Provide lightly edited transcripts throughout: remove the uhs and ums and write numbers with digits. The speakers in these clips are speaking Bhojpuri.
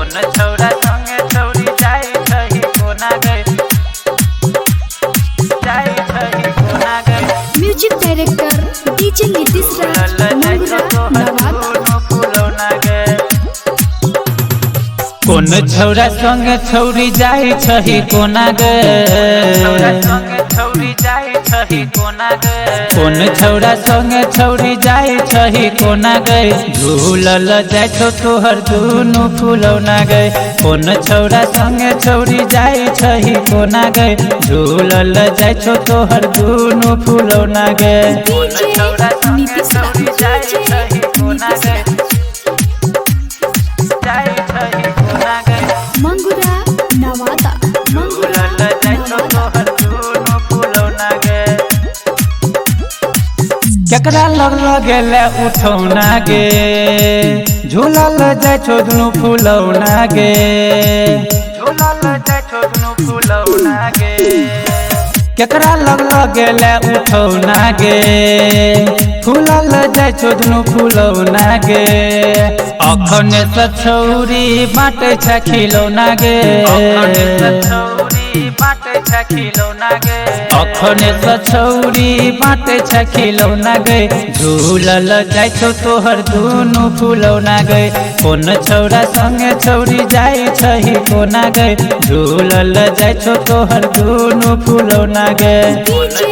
कोन छौरा संगे छौरी जाई छही कोना गए जाई छही कोना गए। म्यूजिक डायरेक्टर डीजे नीतीश राज मंगुरा नवादा। कोन छौरा संगे छौरी जाई छही कोना गए कोन छौरा संगे छौरी जाई छही कोना गए झूलल जाय छो तोहर दुनु फुलौना गए। कोन छौरा संगे छौरी जाई छही कोना गए झूलल जाय छो तोहर दुनु फुलौना गए। डीजे नीतीश राज जाई छही कोना गए जाई छही कोना गए मंगुरा नवादा। झूलल जाय छो तोहर दुनु फुलौना गए। केकरा लग गेले उठौना गे झूलल जाय छो दुनु फुलौना गे झूलल जाय छो दुनु फुलौना गे। केकरा लग गेले उठौना गे फूलल जाय छो दुनु फुलौना गे। अखने से छौरी बाटे छ खिलौना गे बाटे छ खिलौना गे अखने से छौरी बाटे छ खिलौना गे झूलल जाय छो तोहर दुनु फुलौना गे। कोन छौरा संगे छौरी जाई छही कोना गे झूलल जाय छो तोहर दुनु फुलौना गे। डीजे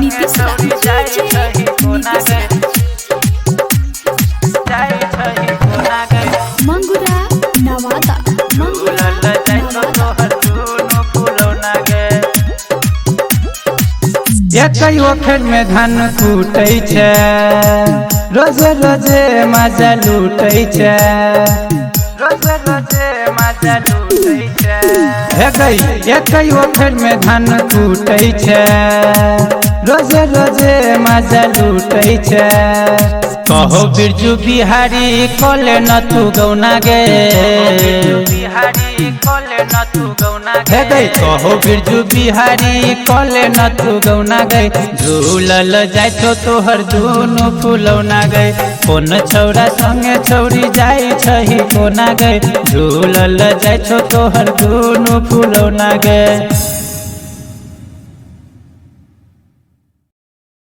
नीतीश राज जाई छही कोना गे जाई छही कोना गे मंगुरा नवादा। झूलल जाय छो तोहर दुनु फुलौना गे। एकई ओखर में धान कूटै छै रोजे रोजे मजा लूटै छै रोजे रोजे मजा लूटै छै। एकई ओखर में धान कूटै छै रोजे रोजे मजा लूटै छै। कहो बिरजू बिहारी कोले न तू गौना गे बिहारी कोले न तू गौना गे कहो बिरजू बिहारी कोले न तू गौना गे झूलल जाय छो तोहर दुनु फुलौना गे। कोन छौरा संगे छौरी जाई छही कोना गे झूलल जाय छो तोहर दुनु फुलौना गे।